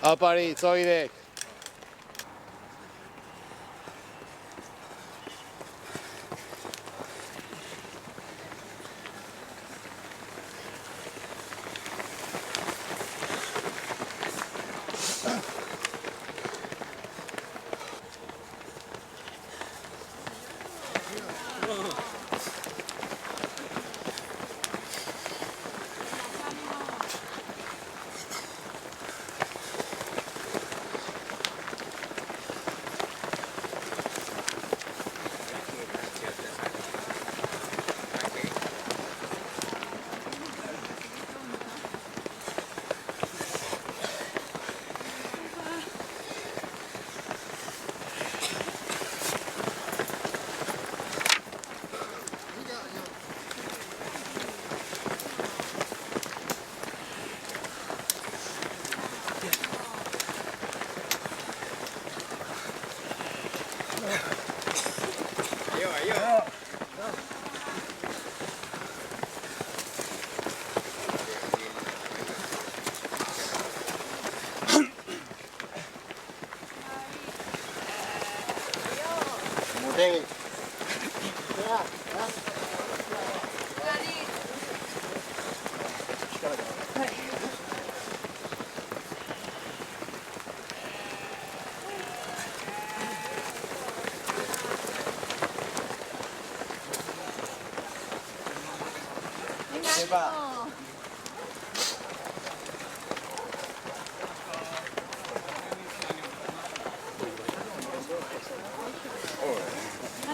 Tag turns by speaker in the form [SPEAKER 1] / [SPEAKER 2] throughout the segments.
[SPEAKER 1] Apari, zoidek.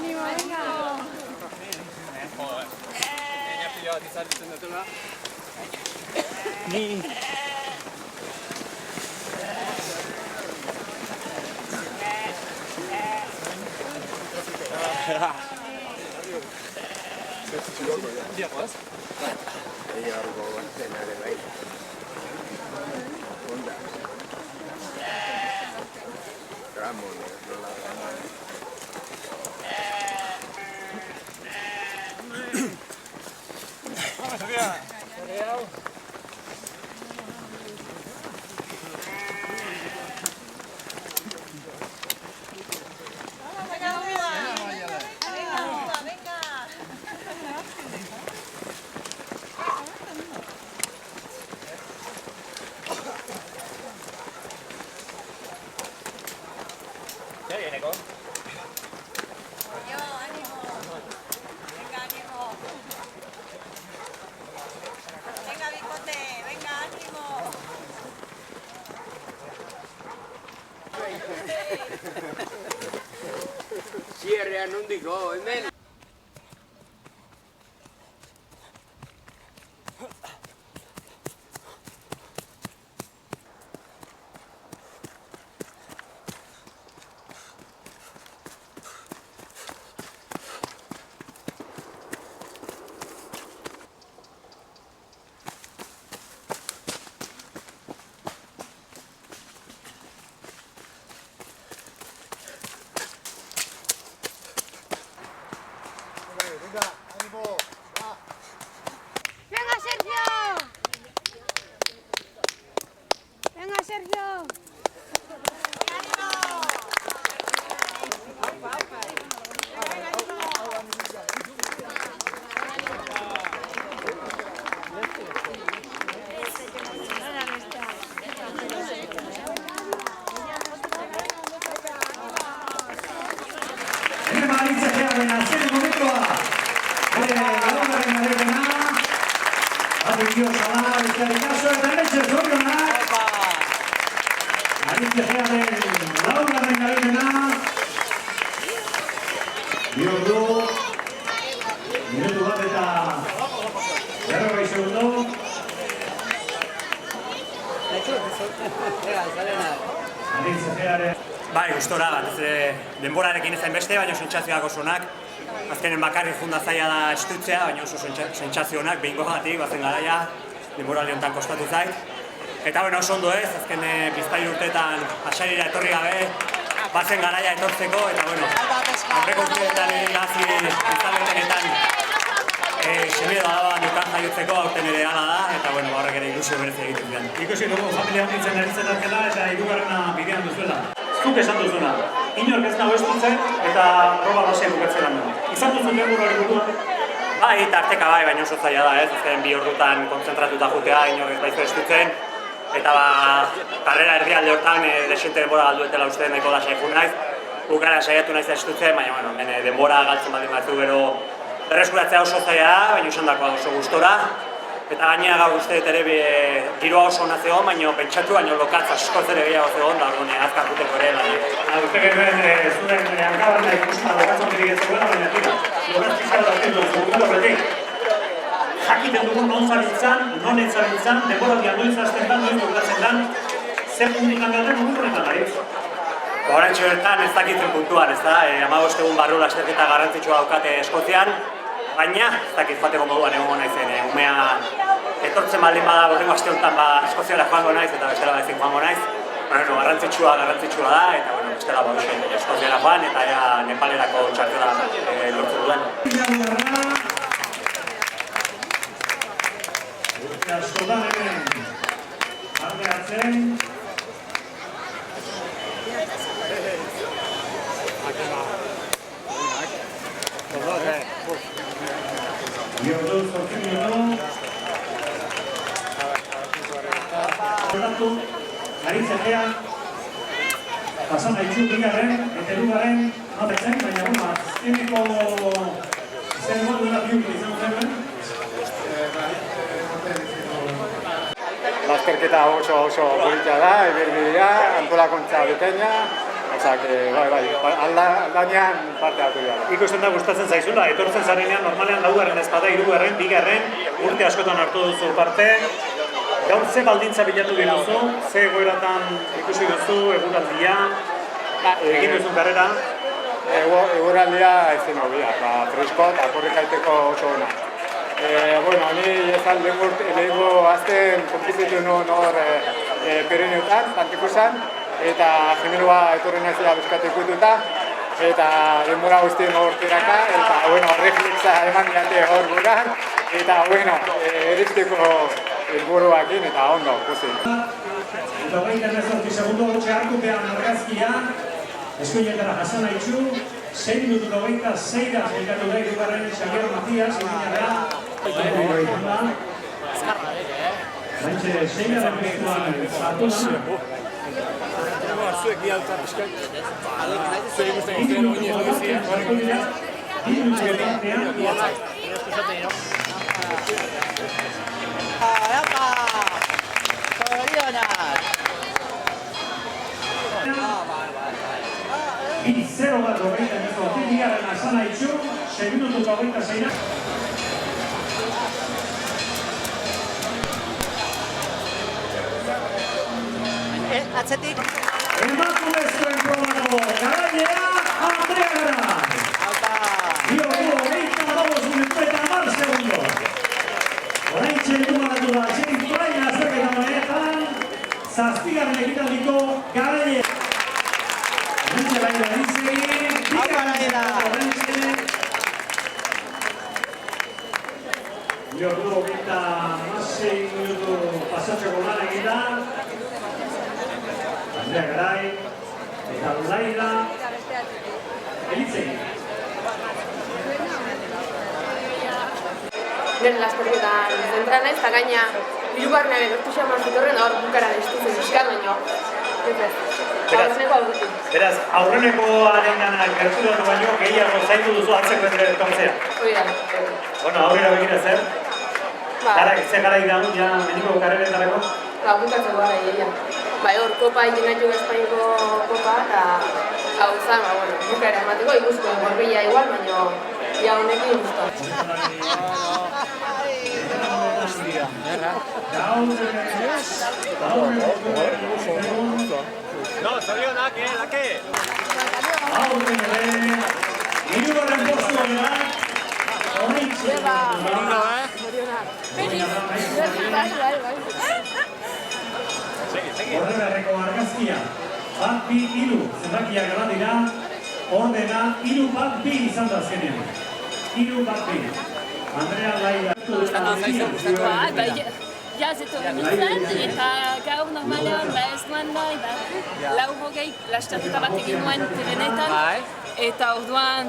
[SPEAKER 2] ánimo, venga.
[SPEAKER 3] Zierrean nondiko, hemen.
[SPEAKER 2] Venga, Sergio. Venga, Sergio.
[SPEAKER 4] Bai, gustora bat, denborarekin ezain beste, baina sentsazioak oso onak. Azkenen bakarrik junda zaila da estutzea, baina oso sentsazio onak, behingo gatik, bazen garaia, denboraldi honetan kostatu zait. Eta oso ondo ez, azken bizpahiru urteetan asarira etorri gabe, bazen garaia etortzeko, eta aurreko urteetan gazi biztalenetan semedo alaba nukan jaiotzeko, aurten ere hala da, eta bueno, horrek ere ilusio berezia egiten zidan.
[SPEAKER 1] Ikusi dugu familia honditzen aritzen arkela eta hirugarrena bidean duzuela. Zuk esan duzuna, inork ez nago estutzen eta proba lasai bukatzera du. Izan duzu denbora hori buruan?
[SPEAKER 4] Bai, tarteka bai, baina oso zaila da, ez? Azken 2 ordutan konzentratuta jutea, inork ez baizu estutzen. Eta karrera erdialde hortan desente denbora galduetela uste nahiko lasai jun naiz. Bukara saiatu naiz estutzen, baina bueno, denbora galtzen baldin batzu gero berreskuratzea oso zaila da, baina usandakoa oso gustora. Eta gainera gaur uste dut ere giroa oso ona zegoen, baina pentsatu baino lokatz askoz ere gehiago zegoen, da azkar juteko ere lan.
[SPEAKER 1] Uste genuen zuen hankabarna ikusten lokatz ondirik ez zegoela, baina tira, lokatz pixka bat hartzen dut zugutu horretik. Jakiten dugun non zabiltzan, non ez zabiltzan, denboraldian noiz hasten da, noiz bukatzen da, zer puntikan behar den honetan ari?
[SPEAKER 4] Horantxe bertan ez dakitzen puntuan, ez da? 15 egun barru lasterketa garrantzitsua daukate Eskozian, baina ez dakit joateko moduan egongo naizen, umea etortzen baldin bada horrengo aste honetan Eskoziara joango naiz eta bestela ezin joango naiz. Bueno, garrantzitsua da, eta bueno, bestela Eskoziara joan eta ea Nepalerako txartela lortu duen.
[SPEAKER 1] Urte askotan hemen parte hartzen. Biorduz zortzin minutu. Hortatu, Aritzekea, pasan haitzu bigarren, eta erugaren mapetzen, baina bueno, azkeneko zen modu dela biuko izan zen.
[SPEAKER 5] Lasterketa oso polita da, eberbidea, antolakuntza bikaina, aldanean parte hartu dira.
[SPEAKER 1] Ikusten da gustatzen zaizula, etortzen zarenean normalean laugarren ezpada, hirugarren, bigarren, urte askotan hartu duzu parte. Gaur ze baldintza bilatu dituzu, ze egoeratan ikusi duzu, eguraldia, egin duzun karrera?
[SPEAKER 5] Eguraldia ez zen hobia, freskot, akorrikaiteko oso ona. Bueno, ni ezan lehenko azten konpizitu nuen hor Pirineutan, Pantikusan, eta generoa etorren nazila buskatu ikututa, eta denbora guztien hortiraka, eta bueno, reflexa eman diate hor guran, eta bueno, eristeko helburuakin eta ondo, pozik.
[SPEAKER 1] Eta hogeita emezortzi segundo hortxe hartupean argazkia, eskuinetara jasan haitzu, 6 minutu eta 26 da zelkatu da irugarren Xavier Matías, iruñara. Baintxe, 6 da repestuan sartu da.
[SPEAKER 3] Zuek bialtza pixkak. Zuek ikusten
[SPEAKER 1] Hiru minutu sartu dira, 2 minutu batean. Bi 0 bat hogeita emezortzi, bigarren asan haitzu, 6 minutu eta 26 da.
[SPEAKER 2] Atzetik.
[SPEAKER 1] Emakumezkoen probako garailea Andrea Garay. Bi ordu hogeita 15 minutu eta 10 segundo. Oraintxe heldumaratu da James Bryan azterketa honetan, 7. ekitaldiko garailea. Oraintxe baina Arizegi, bi ordu hogeita 16 minutu pasatzeko lan egin da. Andrea Garay, eta Laila Elitzegi.
[SPEAKER 6] Nire lasterketan zentra naiz, eta gaina hirugarrenaren lortu xaman zitorren hor bukaran estutzen pixkat, baino. Aurreneko aurretik.
[SPEAKER 1] Beraz, aurrenekoaren gerturatu baino gehiago zaindu duzu hartzeko etortzea.
[SPEAKER 6] Hori da.
[SPEAKER 1] Bueno, aurrera begira zer? Ze gara idaun, ja meniko karreretarako?
[SPEAKER 6] Bukatzeko gara egia. Bai, hor, kopa egin nahi Espainiko kopa, eta hau zan, bukaera emateko, ikusko gorbeia igual, baina ia honekin guztua.
[SPEAKER 3] No, zorionak, lake!
[SPEAKER 1] Aurten ere, hirugarren postuan da, Onitzi. Horregarreko argazkia, 1-2-3, zenbakiak gara dira, ordena 3-2-2 izan da azkenean. 3-2-2. Andrea Laida.
[SPEAKER 7] Jaz etorri nintzen, eta gaur normalean ez nuen nahi, lau hogei lasterketa bat egin nuen terenetan, eta orduan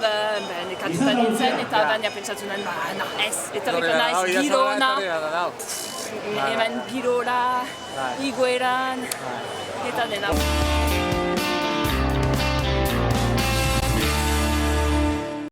[SPEAKER 7] nekatuta nintzen, eta baina pentsatu nuen, ez, etorriko naiz giro ona, hemen girora, igueran, eta dena.